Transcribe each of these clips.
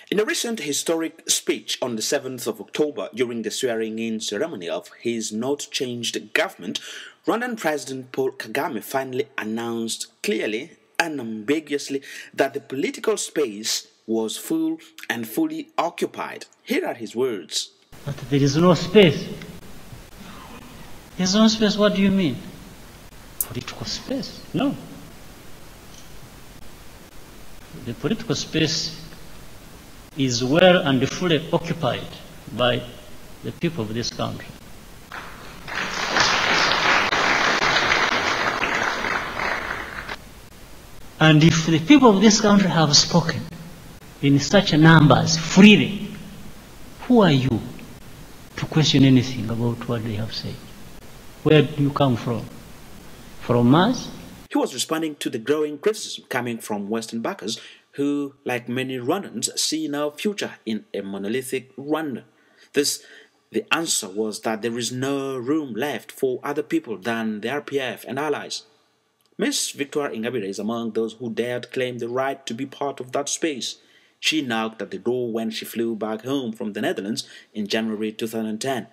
In a recent historic speech on the 7th of October during the swearing-in ceremony of his not-changed government, Rwandan President Paul Kagame finally announced clearly and ambiguously that the political space was full and fully occupied. Here are his words. But there is no space. There's no space, what do you mean? Political space? No. The political space is well and fully occupied by the people of this country. And if the people of this country have spoken in such numbers freely, who are you to question anything about what they have said? Where do you come from? From us? He was responding to the growing criticism coming from Western backers who, like many Rwandans, see no future in a monolithic Rwanda. The answer was that there is no room left for other people than the RPF and allies. Miss Victoire Ingabire is among those who dared claim the right to be part of that space. She knocked at the door when she flew back home from the Netherlands in January 2010.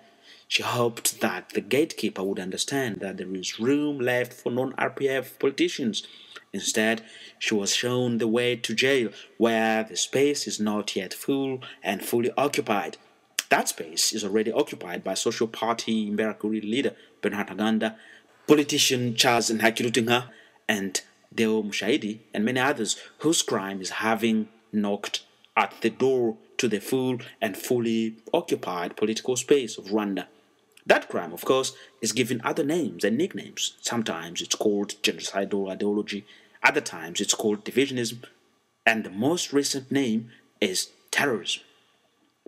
She hoped that the gatekeeper would understand that there is room left for non-RPF politicians. Instead, she was shown the way to jail, where the space is not yet full and fully occupied. That space is already occupied by Social Party Imberakuri leader Bernard Ntaganda, politician Charles Ntakirutinka, and Deo Mushahidi, and many others whose crime is having knocked at the door to the full and fully occupied political space of Rwanda. That crime, of course, is given other names and nicknames. Sometimes it's called genocidal ideology, other times it's called divisionism, and the most recent name is terrorism.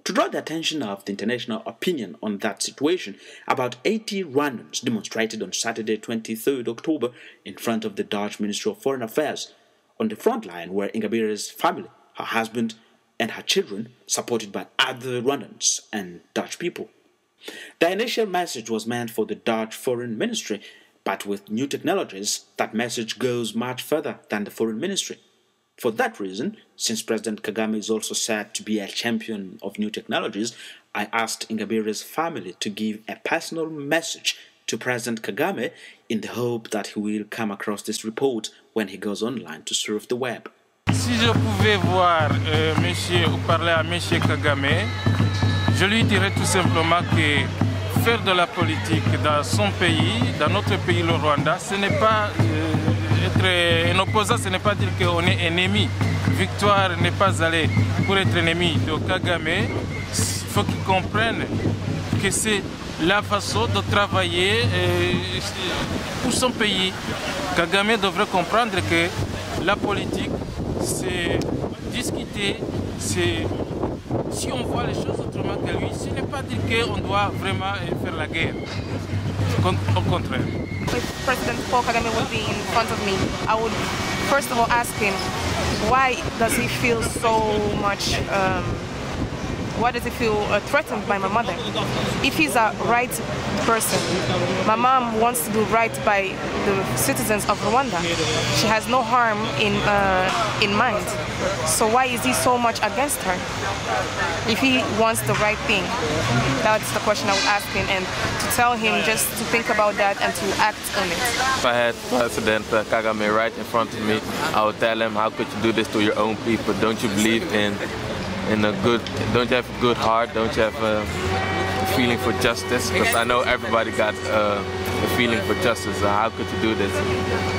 To draw the attention of the international opinion on that situation, about 80 Rwandans demonstrated on Saturday, 23rd October, in front of the Dutch Ministry of Foreign Affairs. On the front line were Ingabire's family, her husband, and her children, supported by other Rwandans and Dutch people. The initial message was meant for the Dutch Foreign Ministry, but with new technologies, that message goes much further than the Foreign Ministry. For that reason, since President Kagame is also said to be a champion of new technologies, I asked Ingabire's family to give a personal message to President Kagame in the hope that he will come across this report when he goes online to surf the web. Si je pouvais voir monsieur ou parler à monsieur Kagame, je lui dirais tout simplement que faire de la politique dans son pays, dans notre pays le Rwanda, ce n'est pas être un opposant, ce n'est pas dire qu'on est ennemi. Victoire n'est pas allée pour être ennemi de Kagame. Il faut qu'il comprenne que c'est la façon de travailler pour son pays. Kagame devrait comprendre que la politique, c'est discuter, c'est... Si on voit les choses autrement que lui, ce n'est pas dire qu'on doit vraiment faire la guerre. Au contraire. If President Paul Kagame would be in front of me, I would first of all ask him, why does he feel so much, why does he feel threatened by my mother? If he's a right person, my mom wants to do right by the citizens of Rwanda. She has no harm in mind. So why is he so much against her? If he wants the right thing, that's the question I would ask him, and to tell him just to think about that and to act on it. If I had President Kagame right in front of me, I would tell him, how could you do this to your own people? Don't you believe in a good, don't you have a good heart? Don't you have a feeling for justice? Because I know everybody got a feeling for justice. How could you do this?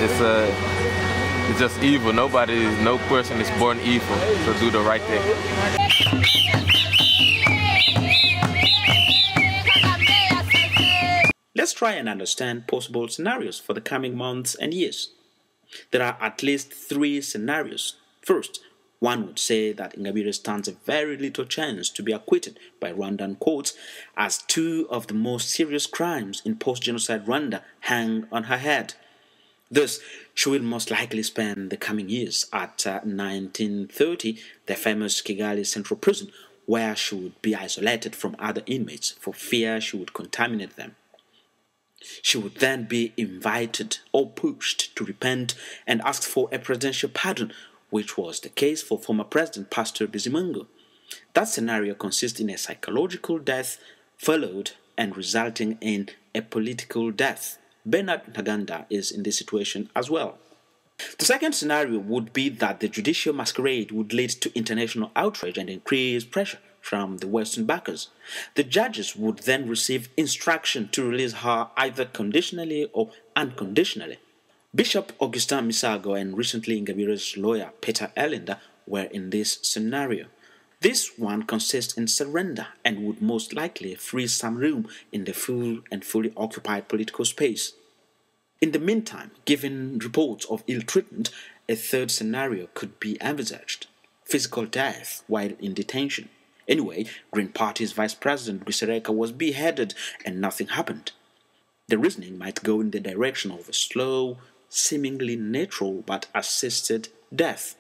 It's just evil. No person is born evil, so do the right thing. Let's try and understand possible scenarios for the coming months and years. There are at least 3 scenarios. First, one would say that Ingabire stands a very little chance to be acquitted by Rwandan courts, as 2 of the most serious crimes in post-genocide Rwanda hang on her head. Thus, she will most likely spend the coming years at 1930, the famous Kigali Central Prison, where she would be isolated from other inmates for fear she would contaminate them. She would then be invited or pushed to repent and ask for a presidential pardon, which was the case for former President Pastor Bizimungu. That scenario consists in a psychological death followed and resulting in a political death. Bernard Ntaganda is in this situation as well. The second scenario would be that the judicial masquerade would lead to international outrage and increased pressure from the Western backers. The judges would then receive instruction to release her either conditionally or unconditionally. Bishop Augustin Misago and recently Ingabire's lawyer Peter Erlinder were in this scenario. This one consists in surrender and would most likely free some room in the full and fully occupied political space. In the meantime, given reports of ill treatment, a third scenario could be envisaged: physical death while in detention. Anyway, Green Party's Vice President Gwisereka was beheaded and nothing happened. The reasoning might go in the direction of a slow, seemingly natural but assisted death.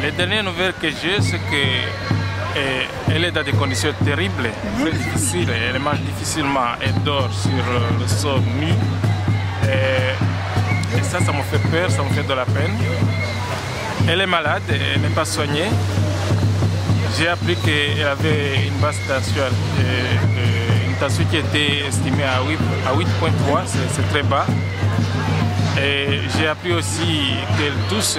Les dernières nouvelles que j'ai, c'est qu'elle est dans des conditions terribles, très difficiles. Elle mange difficilement, elle dort sur le sol nu. Et ça me fait peur, ça me fait de la peine. Elle est malade, elle n'est pas soignée. J'ai appris qu'elle avait une basse tension, une tension qui était estimée à 8,3, c'est très bas. Et j'ai appris aussi qu'elle tousse.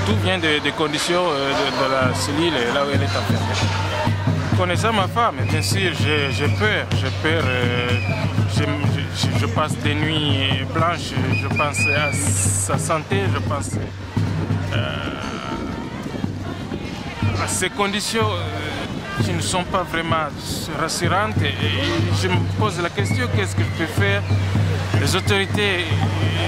Tout vient des conditions de la cellule là où elle est enfermée. Connaissant ma femme, bien sûr, j'ai peur. Je passe des nuits blanches, je pense à sa santé, je pense à ces conditions qui ne sont pas vraiment rassurantes. Et je me pose la question, qu'est-ce que je peux faire? Les autorités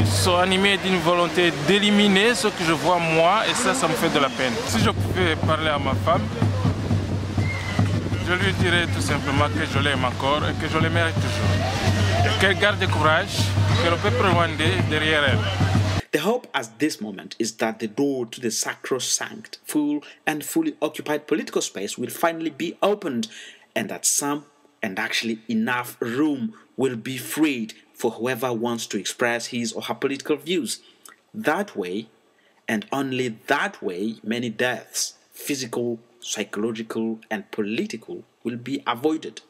sont animées d'une volonté d'éliminer ce que je vois moi, et ça me fait de la peine. Si je pouvais parler à ma femme, je lui dirais tout simplement que je l'aime encore et que je l'aimerai toujours. Et qu'elle garde courage, que le peuple rwandais est derrière elle. The hope at this moment is that the door to the sacrosanct, full and fully occupied political space will finally be opened, and that some, and actually enough room, will be freed for whoever wants to express his or her political views. That way, and only that way, many deaths, physical, psychological, and political, will be avoided.